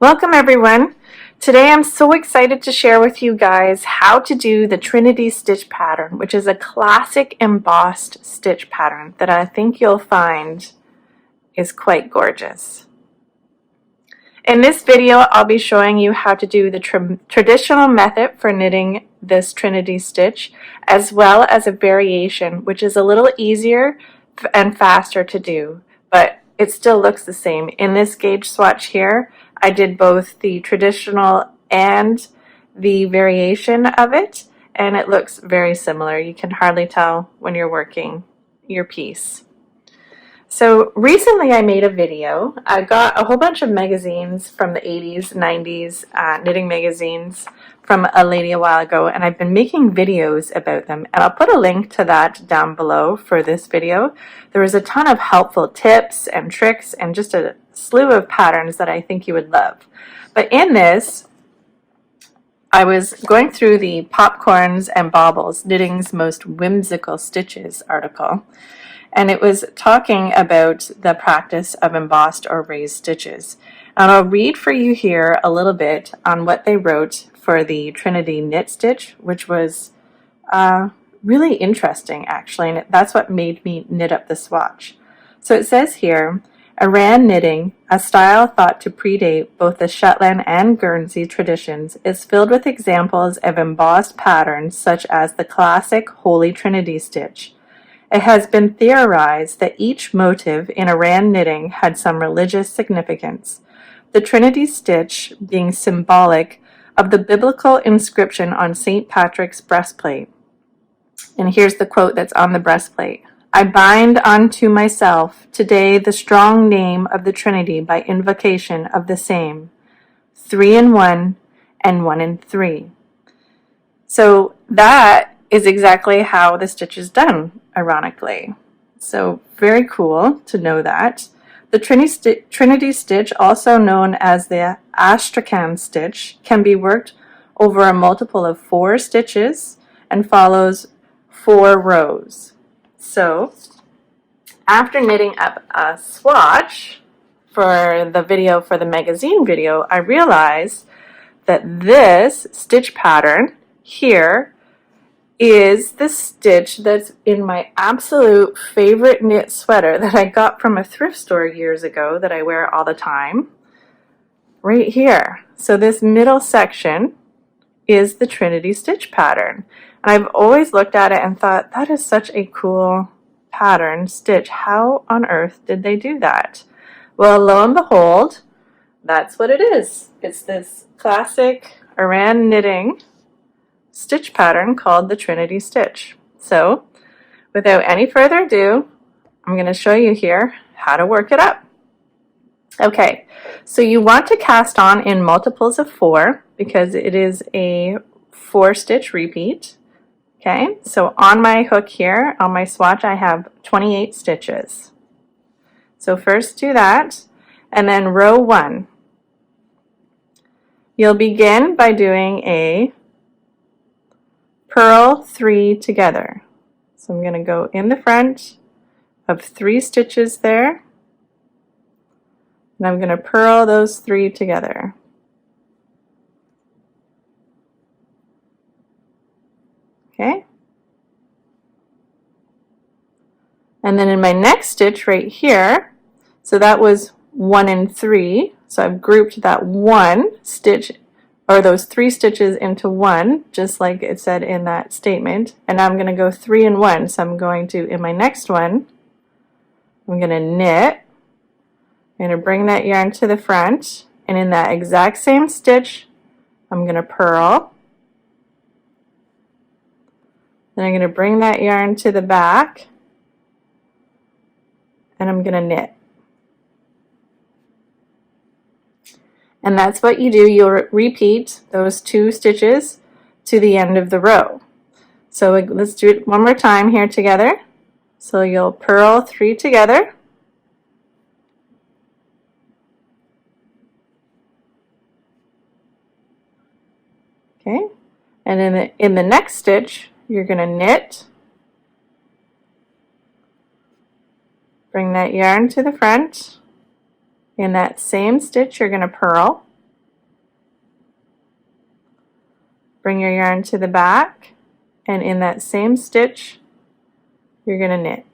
Welcome everyone. Today I'm so excited to share with you guys how to do the Trinity Stitch pattern, which is a classic embossed stitch pattern that I think you'll find is quite gorgeous. In this video, I'll be showing you how to do the traditional method for knitting this Trinity stitch, as well as a variation, which is a little easier and faster to do, but it still looks the same. In this gauge swatch here, I did both the traditional and the variation of it, and it looks very similar. You can hardly tell when you're working your piece. So recently I made a video. I got a whole bunch of magazines from the 80s, 90s, knitting magazines from a lady a while ago, and I've been making videos about them, and I'll put a link to that down below for this video. There was a ton of helpful tips and tricks and just a slew of patterns that I think you would love. But in this, I was going through the Popcorns and Baubles, Knitting's Most Whimsical Stitches article, and it was talking about the practice of embossed or raised stitches. And I'll read for you here a little bit on what they wrote for the Trinity knit stitch, which was really interesting actually, and that's what made me knit up the swatch. So it says here, Aran knitting, a style thought to predate both the Shetland and Guernsey traditions, is filled with examples of embossed patterns such as the classic Holy Trinity stitch. It has been theorized that each motif in Aran knitting had some religious significance, the Trinity stitch being symbolic of the biblical inscription on St. Patrick's breastplate. And here's the quote that's on the breastplate. I bind unto myself today the strong name of the Trinity by invocation of the same, 3 in 1 and 1 in 3. So that is exactly how the stitch is done, ironically. So very cool to know that. The Trinity stitch, also known as the Astrakhan stitch, can be worked over a multiple of 4 stitches and follows 4 rows. So after knitting up a swatch for the video, for the magazine video, I realized that this stitch pattern here is the stitch that's in my absolute favorite knit sweater that I got from a thrift store years ago that I wear all the time, right here. So this middle section is the Trinity stitch pattern. And I've always looked at it and thought, that is such a cool pattern stitch. How on earth did they do that? Well, lo and behold, that's what it is. It's this classic Aran knitting stitch pattern called the Trinity stitch. So without any further ado, I'm going to show you here how to work it up. Okay, so you want to cast on in multiples of 4 because it is a 4-stitch repeat. Okay, so on my hook here, on my swatch, I have 28 stitches. So first do that, and then row 1. You'll begin by doing a purl 3 together. So I'm going to go in the front of 3 stitches there, and I'm going to purl those 3 together. Okay. And then in my next stitch right here, so that was 1 in 3, so I've grouped that 1 stitch or those 3 stitches into 1, just like it said in that statement. And now I'm going to go 3 in 1. So I'm going to, in my next one, I'm going to knit. I'm going to bring that yarn to the front, and in that exact same stitch, I'm going to purl. Then I'm going to bring that yarn to the back, and I'm going to knit. And that's what you do. You'll repeat those 2 stitches to the end of the row. So let's do it one more time here together. So you'll purl 3 together. Okay. And in the next stitch, you're going to knit. Bring that yarn to the front. In that same stitch, you're going to purl. bring your yarn to the back, and in that same stitch, you're going to knit.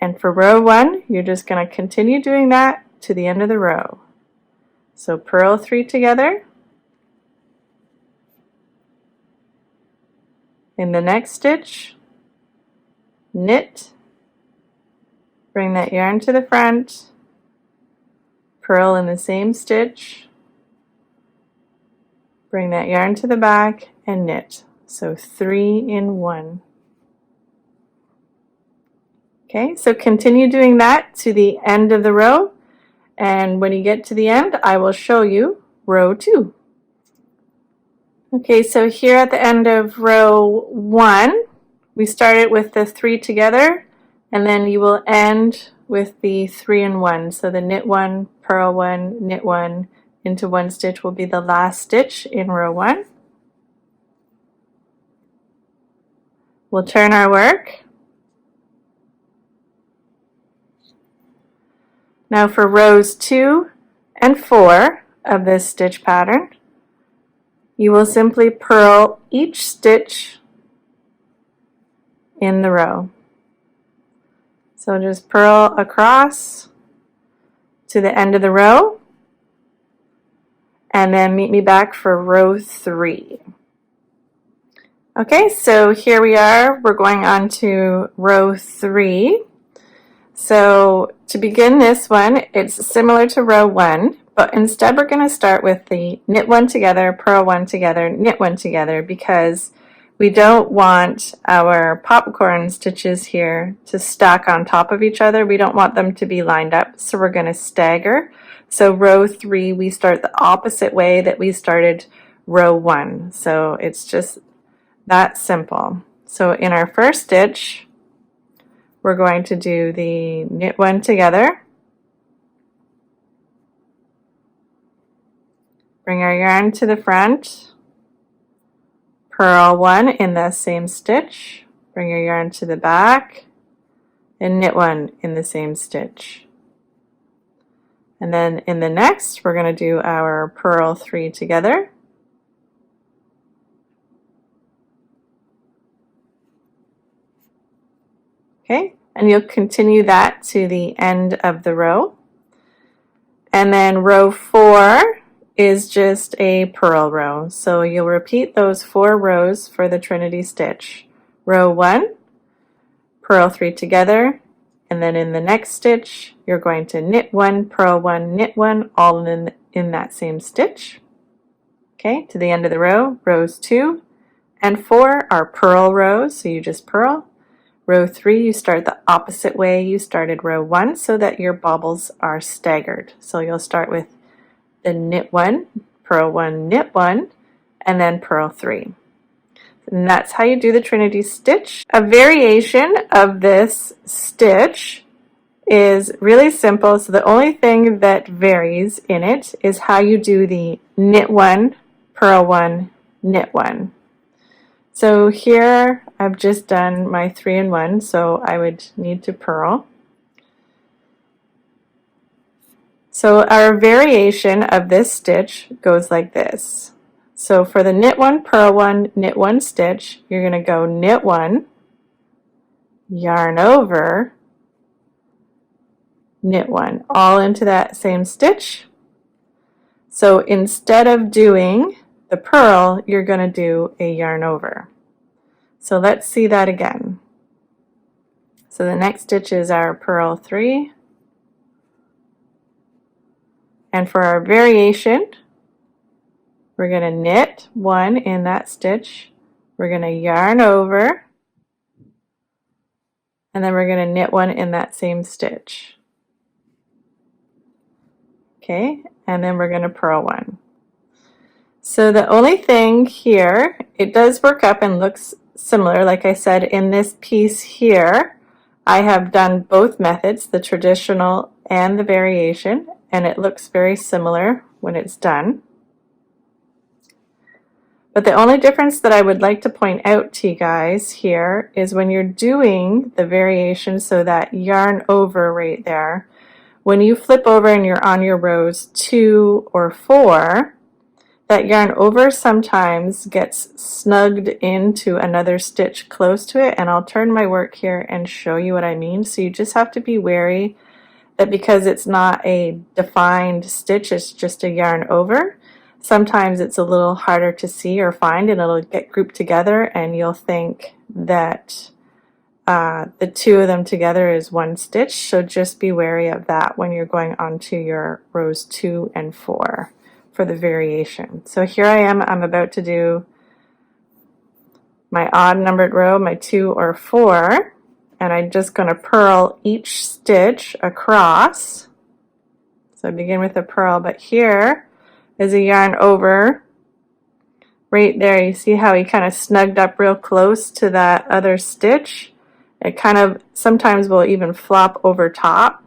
And for row 1, you're just going to continue doing that to the end of the row. So purl 3 together. In the next stitch, knit, bring that yarn to the front, purl in the same stitch, bring that yarn to the back, and knit. So 3 in 1. Okay, so continue doing that to the end of the row, and when you get to the end, I will show you row 2. Okay, so here at the end of row 1, we started with the 3 together, and then you will end with the 3 in 1. So the knit 1, purl 1, knit 1 into 1 stitch will be the last stitch in row 1. We'll turn our work. Now for rows 2 and 4 of this stitch pattern, you will simply purl each stitch in the row. So just purl across to the end of the row, and then meet me back for row 3. Okay, so here we are. We're going on to row 3. So to begin this one, it's similar to row 1, but instead we're going to start with the knit 1 together, purl 1 together, knit 1 together, because we don't want our popcorn stitches here to stack on top of each other. We don't want them to be lined up, so we're going to stagger. So row 3, we start the opposite way that we started row 1. So it's just that simple. So in our first stitch, we're going to do the knit 1 together, bring our yarn to the front, purl 1 in the same stitch, bring your yarn to the back, and knit 1 in the same stitch. And then in the next, we're going to do our purl 3 together, okay, and you'll continue that to the end of the row. And then row 4 is just a purl row. So you'll repeat those 4 rows for the Trinity Stitch. Row 1, purl 3 together, and then in the next stitch, you're going to knit 1, purl 1, knit 1, all in that same stitch. Okay, to the end of the row, rows 2 and 4 are purl rows, so you just purl. Row 3, you start the opposite way you started row 1 so that your bobbles are staggered. So you'll start with the knit 1, purl 1, knit 1, and then purl 3. And that's how you do the Trinity Stitch. A variation of this stitch is really simple. So the only thing that varies in it is how you do the knit 1, purl 1, knit 1. So here I've just done my 3 in 1, so I would need to purl. So our variation of this stitch goes like this. So for the knit 1, purl 1, knit 1 stitch, you're going to go knit 1, yarn over, knit 1, all into that same stitch. So instead of doing the purl, you're going to do a yarn over. So let's see that again. So the next stitch is our purl 3. And for our variation, we're going to knit 1 in that stitch. We're going to yarn over, and then we're going to knit 1 in that same stitch. Okay, and then we're going to purl 1. So the only thing here, it does work up and looks similar. Like I said, in this piece here, I have done both methods, the traditional and the variation, and it looks very similar when it's done. But the only difference that I would like to point out to you guys here is when you're doing the variation, so that yarn over right there, when you flip over and you're on your rows 2 or 4, that yarn over sometimes gets snugged into another stitch close to it, and I'll turn my work here and show you what I mean. So you just have to be wary that because it's not a defined stitch, it's just a yarn over, sometimes it's a little harder to see or find, and it'll get grouped together and you'll think that the two of them together is one stitch. So just be wary of that when you're going onto your rows 2 and 4 for the variation. So here I am, I'm about to do my odd numbered row, my 2 or 4, and I'm just going to purl each stitch across. So I begin with a purl, but here is a yarn over. Right there, you see how he kind of snugged up real close to that other stitch? It kind of sometimes will even flop over top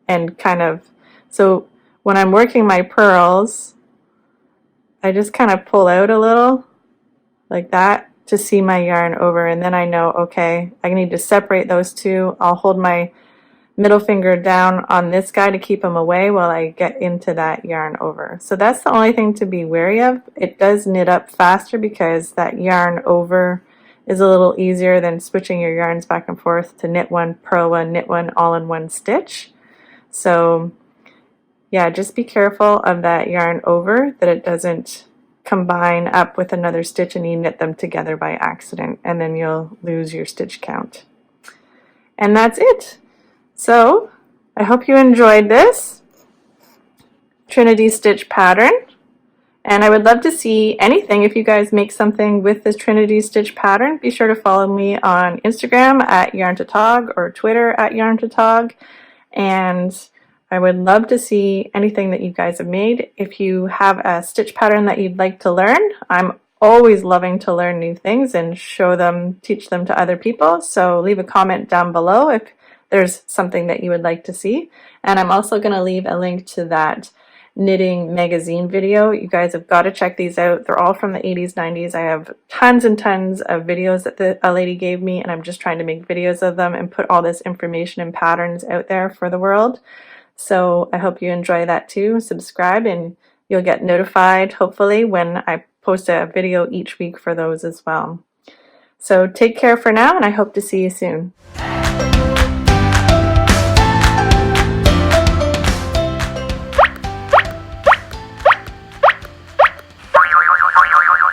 and kind of, so when I'm working my purls, I just kind of pull out a little like that to see my yarn over, and then I know, okay, I need to separate those two. I'll hold my middle finger down on this guy to keep him away while I get into that yarn over. So that's the only thing to be wary of. It does knit up faster because that yarn over is a little easier than switching your yarns back and forth to knit one, purl one, knit one, all in one stitch. So yeah, just be careful of that yarn over, that it doesn't combine up with another stitch and you knit them together by accident, and then you'll lose your stitch count. And that's it. So I hope you enjoyed this Trinity Stitch pattern, and I would love to see anything. If you guys make something with this Trinity Stitch pattern, be sure to follow me on Instagram at Yarn2Tog or Twitter at Yarn2Tog, and I would love to see anything that you guys have made. If you have a stitch pattern that you'd like to learn, I'm always loving to learn new things and show them, teach them to other people. So leave a comment down below if there's something that you would like to see. And I'm also going to leave a link to that knitting magazine video. You guys have got to check these out. They're all from the 80s, 90s. I have tons and tons of videos that a lady gave me, and I'm just trying to make videos of them and put all this information and patterns out there for the world. So I hope you enjoy that too. Subscribe and you'll get notified, hopefully, when I post a video each week for those as well. So take care for now, and I hope to see you soon.